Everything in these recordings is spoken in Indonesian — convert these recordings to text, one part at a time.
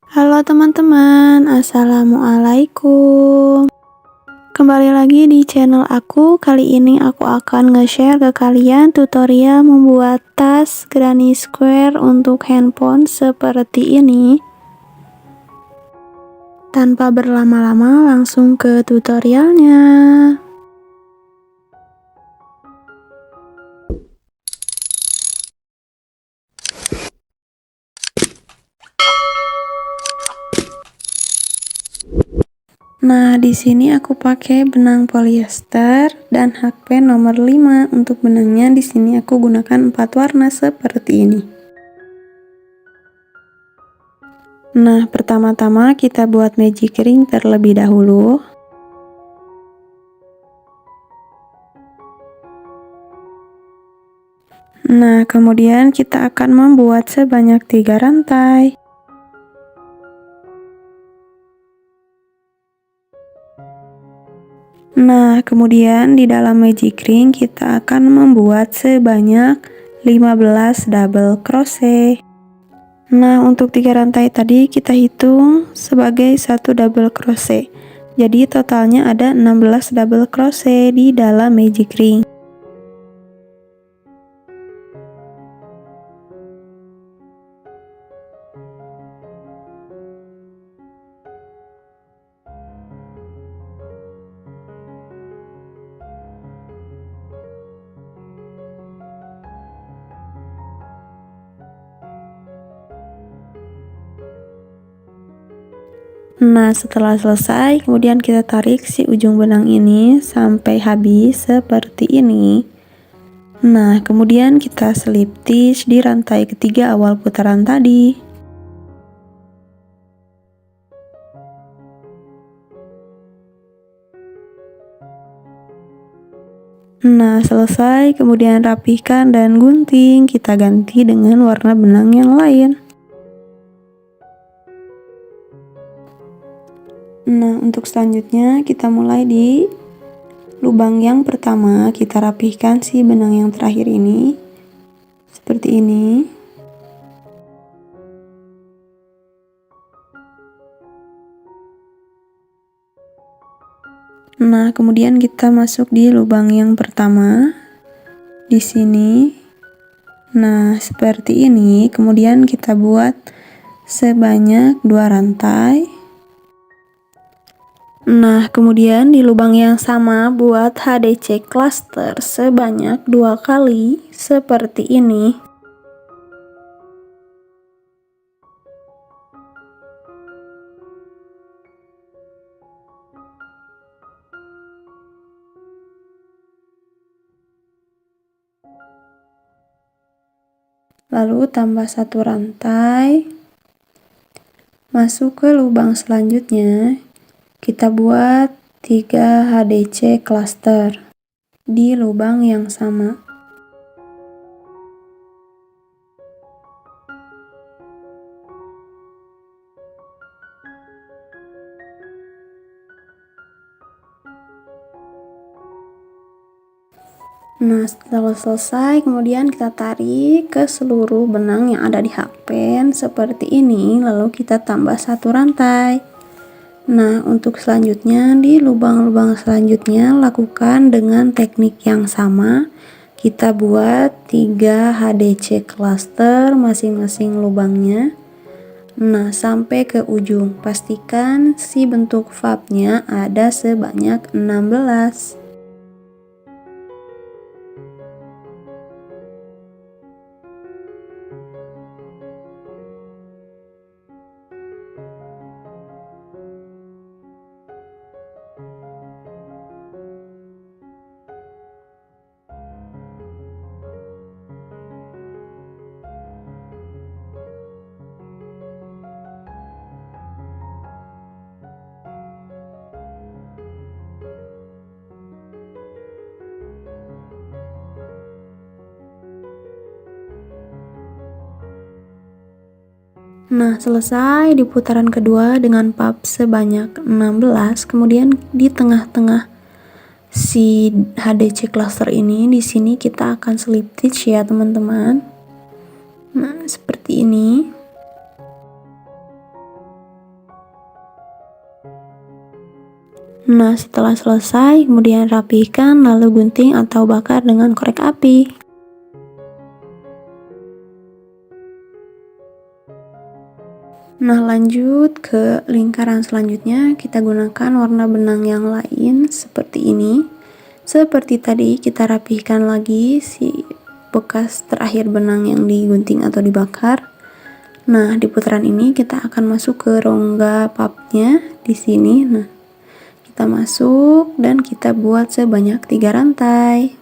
Halo teman-teman, assalamualaikum. Kembali lagi di channel aku. Kali ini aku akan nge-share ke kalian tutorial membuat tas Granny Square untuk handphone seperti ini. Tanpa berlama-lama, langsung ke tutorialnya. Nah, di sini aku pakai benang polyester dan hakpen nomor 5. Untuk benangnya di sini aku gunakan 4 warna seperti ini. Nah, pertama-tama kita buat magic ring terlebih dahulu. Nah, kemudian kita akan membuat sebanyak 3 rantai. Nah, kemudian di dalam magic ring kita akan membuat sebanyak 15 double crochet. Nah, untuk 3 rantai tadi kita hitung sebagai satu double crochet. Jadi totalnya ada 16 double crochet di dalam magic ring. Nah, setelah selesai, kemudian kita tarik si ujung benang ini sampai habis seperti ini. Nah, kemudian kita slip stitch di rantai ketiga awal putaran tadi. Nah, selesai, kemudian rapihkan dan gunting. Kita ganti dengan warna benang yang lain. Nah, untuk selanjutnya kita mulai di lubang yang pertama. Kita rapihkan si benang yang terakhir ini seperti ini. Nah, kemudian kita masuk di lubang yang pertama di sini. Nah, seperti ini. Kemudian kita buat sebanyak 2 rantai. Nah, kemudian di lubang yang sama buat HDC cluster sebanyak 2 kali seperti ini. Lalu tambah 1 rantai. Masuk ke lubang selanjutnya. Kita buat 3 HDC cluster di lubang yang sama. Nah, setelah selesai, kemudian kita tarik ke seluruh benang yang ada di hakpen seperti ini, lalu kita tambah 1 rantai. Nah, untuk selanjutnya di lubang-lubang selanjutnya lakukan dengan teknik yang sama. Kita buat 3 HDC cluster masing-masing lubangnya. Nah, sampai ke ujung. Pastikan si bentuk valve-nya ada sebanyak 16. Nah, selesai di putaran kedua dengan pap sebanyak 16. Kemudian di tengah-tengah si HDC cluster ini, di sini kita akan slip stitch ya, teman-teman. Nah, seperti ini. Nah, setelah selesai, kemudian rapihkan lalu gunting atau bakar dengan korek api. Nah, lanjut ke lingkaran selanjutnya, kita gunakan warna benang yang lain seperti ini. Seperti tadi, kita rapihkan lagi si bekas terakhir benang yang digunting atau dibakar. Nah, di putaran ini kita akan masuk ke rongga pupnya di sini. Nah, kita masuk dan kita buat sebanyak 3 rantai.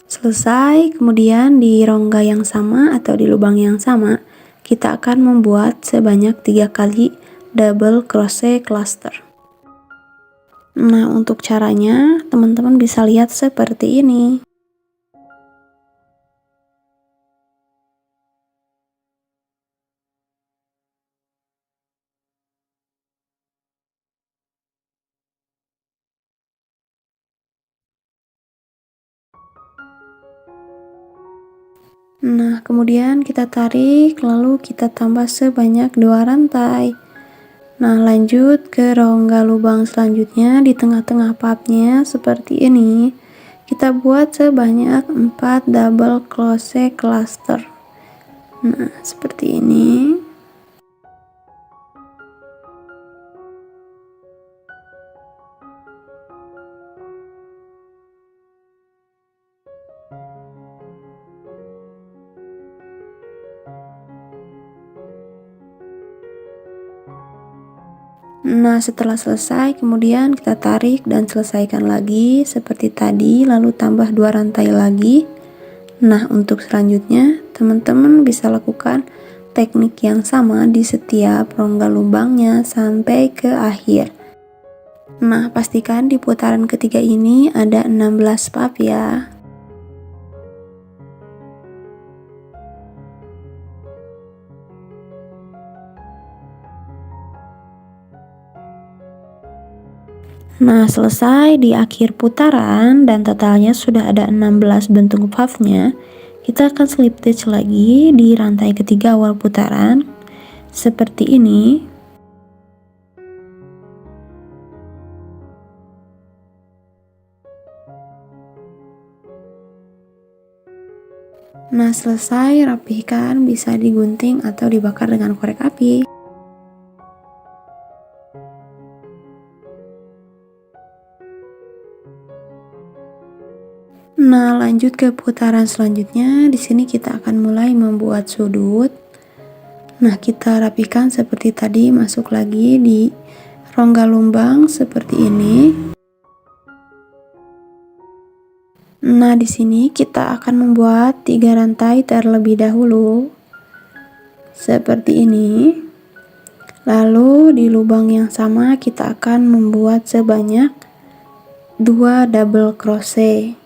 Selesai, kemudian di rongga yang sama atau di lubang yang sama, kita akan membuat sebanyak 3 kali double crochet cluster. Nah, untuk caranya, teman-teman bisa lihat seperti ini. Nah, kemudian kita tarik, lalu kita tambah sebanyak 2 rantai. Nah, lanjut ke rongga lubang selanjutnya di tengah-tengah pupnya seperti ini. Kita buat sebanyak 4 double crochet cluster. Nah, seperti ini. Nah, setelah selesai, kemudian kita tarik dan selesaikan lagi seperti tadi, lalu tambah 2 rantai lagi. Nah, untuk selanjutnya, teman-teman bisa lakukan teknik yang sama di setiap rongga lubangnya sampai ke akhir. Nah, pastikan di putaran ketiga ini ada 16 pup ya. Nah, selesai di akhir putaran dan totalnya sudah ada 16 bentuk puffnya. Kita akan slip stitch lagi di rantai ketiga awal putaran seperti ini. Nah, selesai, rapihkan, bisa digunting atau dibakar dengan korek api. Nah, lanjut ke putaran selanjutnya. Di sini kita akan mulai membuat sudut. Nah, kita rapihkan seperti tadi, masuk lagi di rongga lubang seperti ini. Nah, di sini kita akan membuat 3 rantai terlebih dahulu. Seperti ini. Lalu di lubang yang sama kita akan membuat sebanyak 2 double crochet.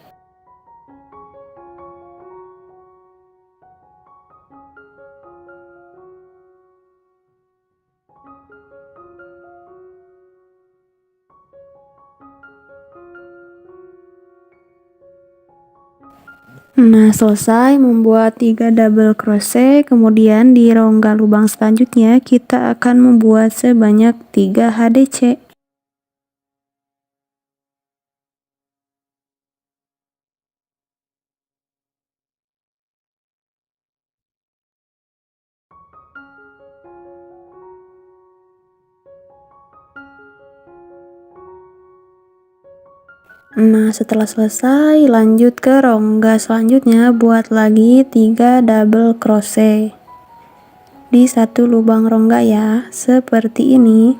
Nah, selesai membuat 3 double crochet, kemudian di rongga lubang selanjutnya kita akan membuat sebanyak 3 HDC. Nah, setelah selesai, lanjut ke rongga selanjutnya, buat lagi 3 double crochet di satu lubang rongga ya, seperti ini.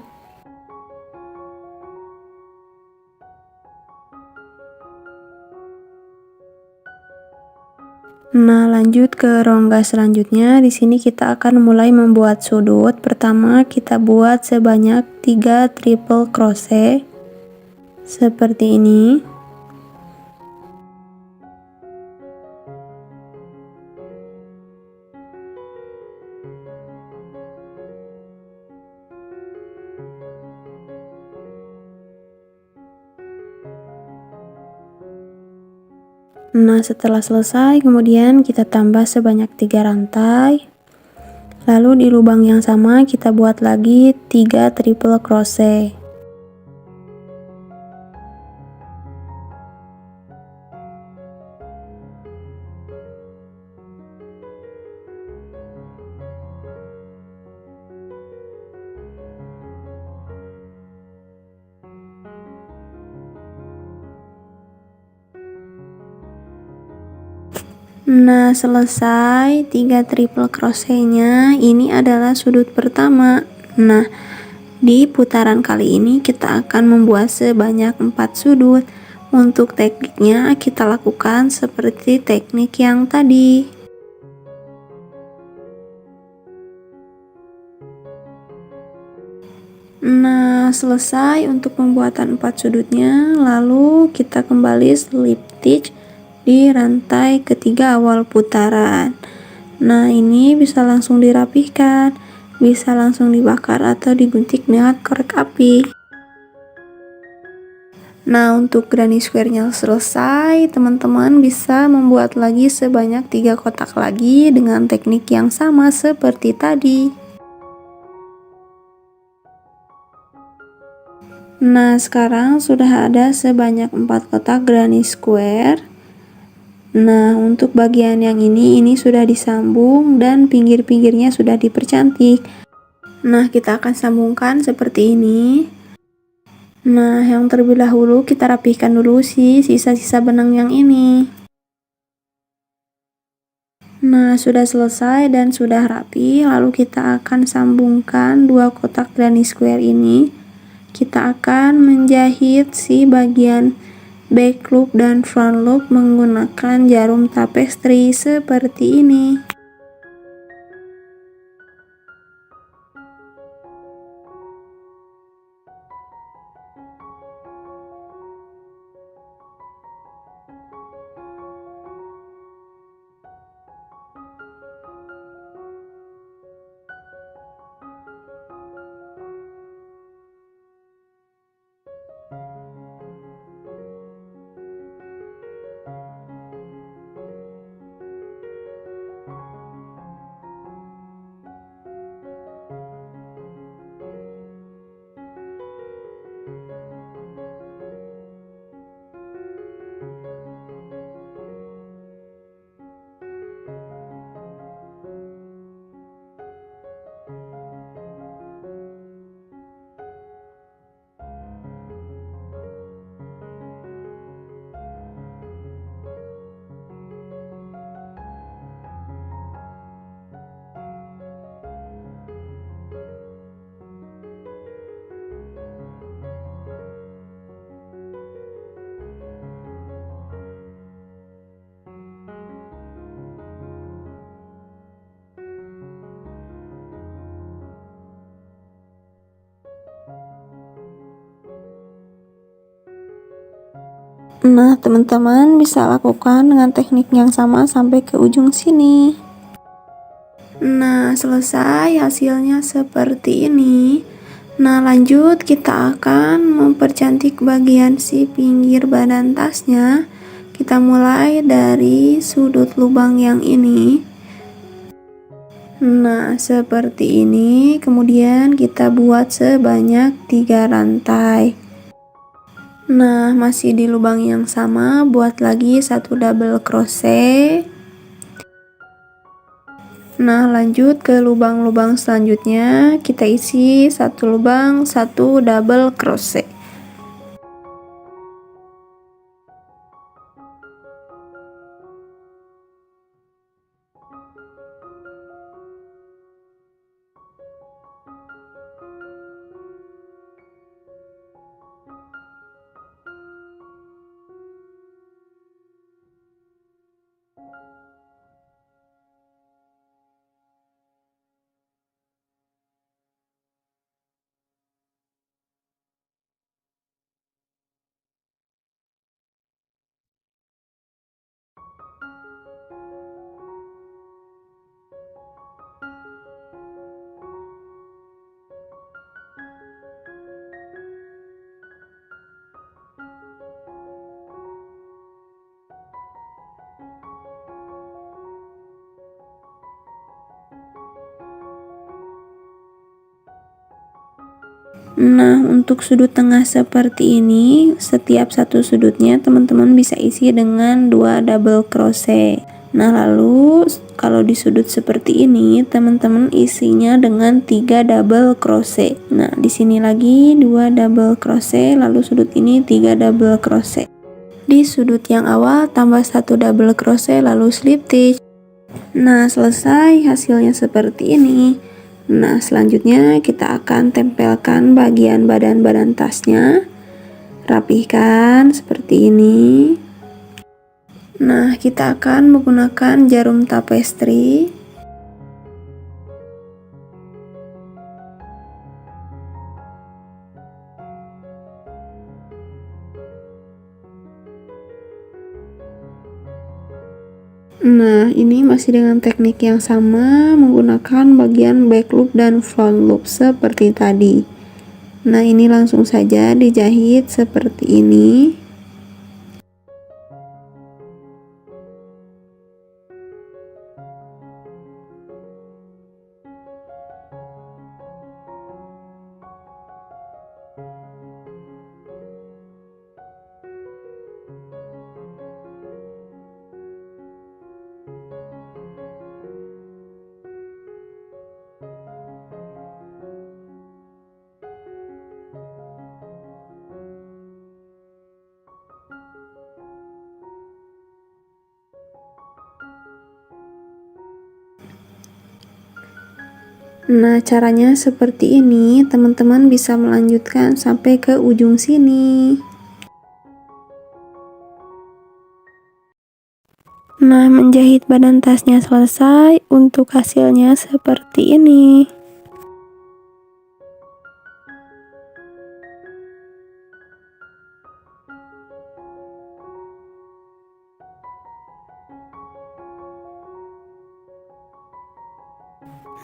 Nah, lanjut ke rongga selanjutnya. Di sini kita akan mulai membuat sudut. Pertama, kita buat sebanyak 3 triple crochet seperti ini. Nah, setelah selesai, kemudian kita tambah sebanyak 3 rantai. Lalu di lubang yang sama kita buat lagi 3 triple crochet. Nah, selesai 3 triple crochetnya, ini adalah sudut pertama. Nah, di putaran kali ini kita akan membuat sebanyak 4 sudut. Untuk tekniknya kita lakukan seperti teknik yang tadi. Nah, selesai untuk pembuatan 4 sudutnya, lalu kita kembali slip stitch di rantai ketiga awal putaran. Nah, ini bisa langsung dirapihkan, bisa langsung dibakar atau digunting dengan korek api. Nah, untuk granny square-nya selesai, teman-teman bisa membuat lagi sebanyak 3 kotak lagi dengan teknik yang sama seperti tadi. Nah, sekarang sudah ada sebanyak 4 kotak granny square. Nah, untuk bagian yang ini sudah disambung dan pinggir-pinggirnya sudah dipercantik. Nah, kita akan sambungkan seperti ini. Nah, yang terlebih dahulu kita rapihkan dulu sisa-sisa benang yang ini. Nah, sudah selesai dan sudah rapi. Lalu kita akan sambungkan 2 kotak granny square ini. Kita akan menjahit si bagian back loop dan front loop menggunakan jarum tapestry seperti ini. Nah, teman-teman bisa lakukan dengan teknik yang sama sampai ke ujung sini. Nah, selesai hasilnya seperti ini. Nah, lanjut kita akan mempercantik bagian si pinggir badan tasnya. Kita mulai dari sudut lubang yang ini. Nah, seperti ini. Kemudian kita buat sebanyak 3 rantai. Nah, masih di lubang yang sama, buat lagi 1 double crochet. Nah, lanjut ke lubang-lubang selanjutnya, kita isi 1 lubang, 1 double crochet. Nah, untuk sudut tengah seperti ini, setiap satu sudutnya teman-teman bisa isi dengan 2 double crochet. Nah, lalu kalau di sudut seperti ini, teman-teman isinya dengan 3 double crochet. Nah, di sini lagi 2 double crochet, lalu sudut ini 3 double crochet. Di sudut yang awal tambah 1 double crochet lalu slip stitch. Nah, selesai, hasilnya seperti ini. Nah, selanjutnya kita akan tempelkan bagian badan tasnya. Rapihkan seperti ini. Nah, kita akan menggunakan jarum tapestry. Nah, ini masih dengan teknik yang sama, menggunakan bagian back loop dan front loop seperti tadi. Nah, ini langsung saja dijahit seperti ini. Nah, caranya seperti ini, teman-teman bisa melanjutkan sampai ke ujung sini. Nah, menjahit badan tasnya selesai, untuk hasilnya seperti ini.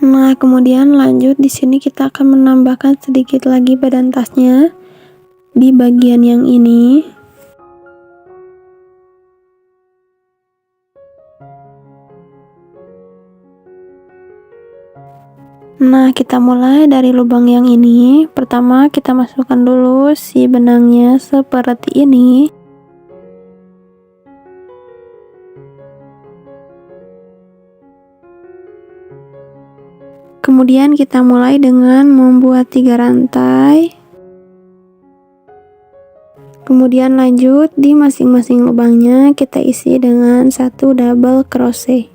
Nah, kemudian lanjut di sini kita akan menambahkan sedikit lagi badan tasnya di bagian yang ini. Nah, kita mulai dari lubang yang ini. Pertama, kita masukkan dulu si benangnya seperti ini. Kemudian kita mulai dengan membuat 3 rantai. Kemudian lanjut di masing-masing lubangnya kita isi dengan 1 double crochet.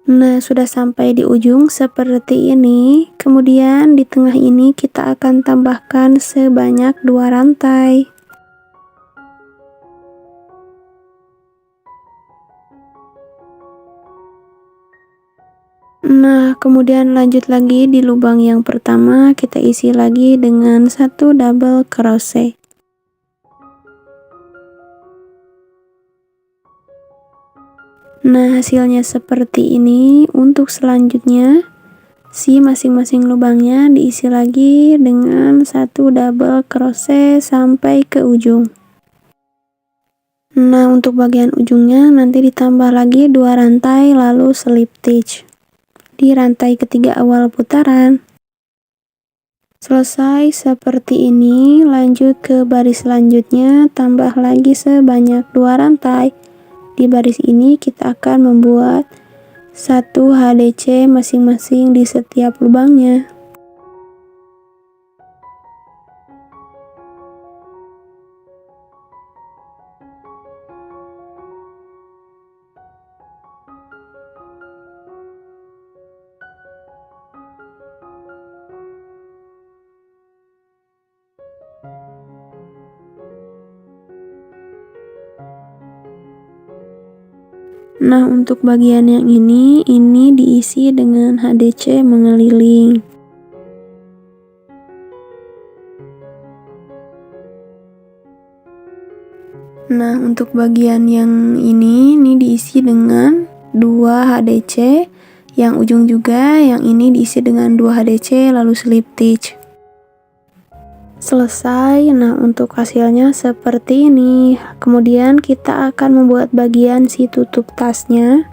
Nah, sudah sampai di ujung seperti ini. Kemudian di tengah ini kita akan tambahkan sebanyak 2 rantai. Nah, kemudian lanjut lagi di lubang yang pertama kita isi lagi dengan 1 double crochet. Nah, hasilnya seperti ini. Untuk selanjutnya, si masing-masing lubangnya diisi lagi dengan 1 double crochet sampai ke ujung. Nah, untuk bagian ujungnya nanti ditambah lagi 2 rantai lalu slip stitch di rantai ketiga awal putaran. Selesai seperti ini, lanjut ke baris selanjutnya, tambah lagi sebanyak 2 rantai. Di baris ini kita akan membuat 1 HDC masing-masing di setiap lubangnya. Nah, untuk bagian yang ini diisi dengan HDC mengeliling. Nah, untuk bagian yang ini diisi dengan 2 HDC, yang ujung juga yang ini diisi dengan 2 HDC lalu slip stitch. Selesai. Nah, untuk hasilnya seperti ini. Kemudian kita akan membuat bagian si tutup tasnya.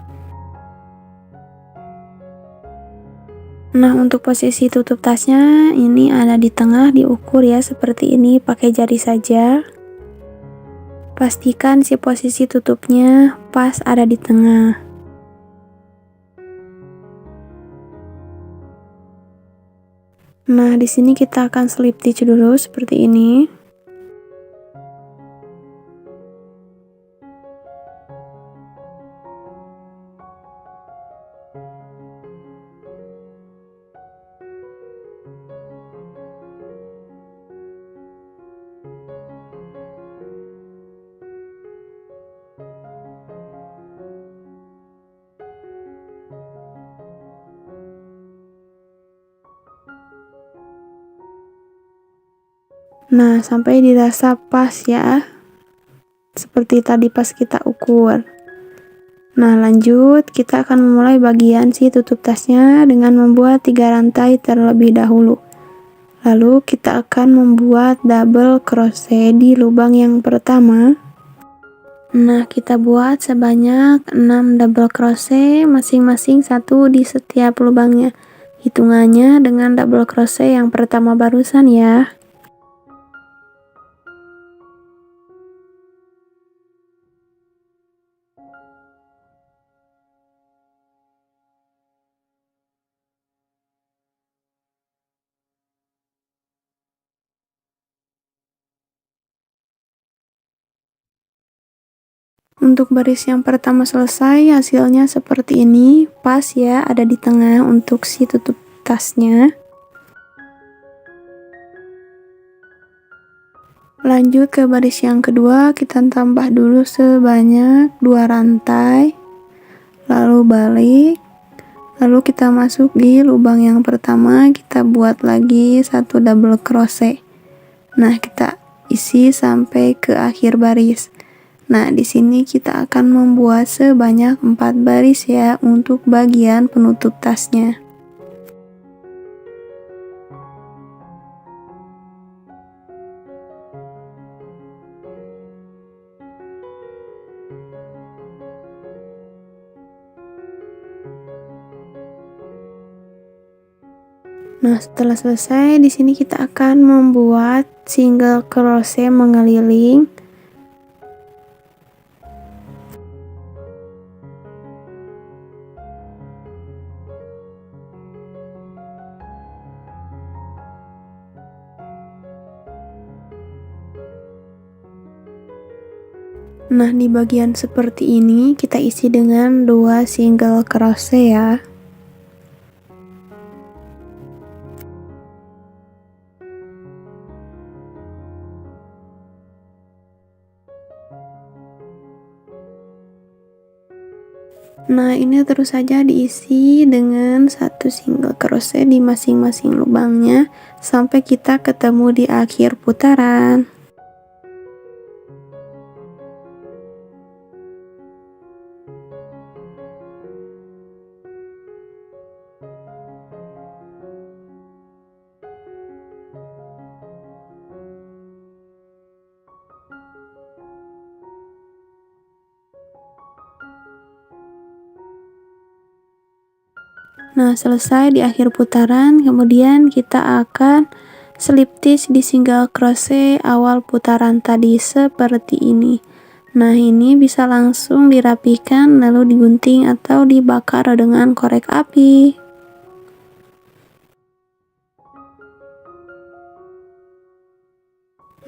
Nah, untuk posisi tutup tasnya ini ada di tengah, diukur ya seperti ini pakai jari saja. Pastikan si posisi tutupnya pas ada di tengah. Nah, di sini kita akan slip stitch dulu seperti ini. Nah, sampai dirasa pas ya. Seperti tadi pas kita ukur. Nah, lanjut kita akan memulai bagian si tutup tasnya dengan membuat 3 rantai terlebih dahulu. Lalu kita akan membuat double crochet di lubang yang pertama. Nah, kita buat sebanyak 6 double crochet, masing-masing 1 di setiap lubangnya. Hitungannya dengan double crochet yang pertama barusan ya. Untuk baris yang pertama selesai, hasilnya seperti ini, pas ya, ada di tengah untuk si tutup tasnya. Lanjut ke baris yang kedua, kita tambah dulu sebanyak 2 rantai, lalu balik, lalu kita masuk di lubang yang pertama, kita buat lagi 1 double crochet. Nah, kita isi sampai ke akhir baris. Nah, di sini kita akan membuat sebanyak 4 baris ya untuk bagian penutup tasnya. Nah, setelah selesai, di sini kita akan membuat single crochet mengeliling. Nah, di bagian seperti ini kita isi dengan 2 single crochet ya. Nah, ini terus saja diisi dengan 1 single crochet di masing-masing lubangnya sampai kita ketemu di akhir putaran. Nah, selesai di akhir putaran, kemudian kita akan slip stitch di single crochet awal putaran tadi seperti ini. Nah, ini bisa langsung dirapikan lalu digunting atau dibakar dengan korek api.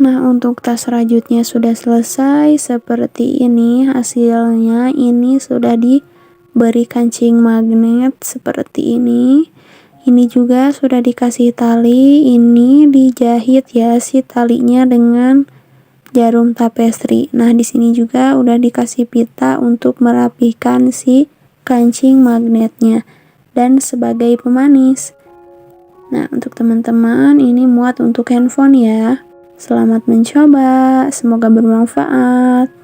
Nah, untuk tas rajutnya sudah selesai seperti ini hasilnya. Ini sudah diberi kancing magnet seperti ini. Ini juga sudah dikasih tali, ini dijahit ya si talinya dengan jarum tapestri. Nah, di sini juga udah dikasih pita untuk merapihkan si kancing magnetnya dan sebagai pemanis. Nah, untuk teman-teman ini muat untuk handphone ya. Selamat mencoba, semoga bermanfaat.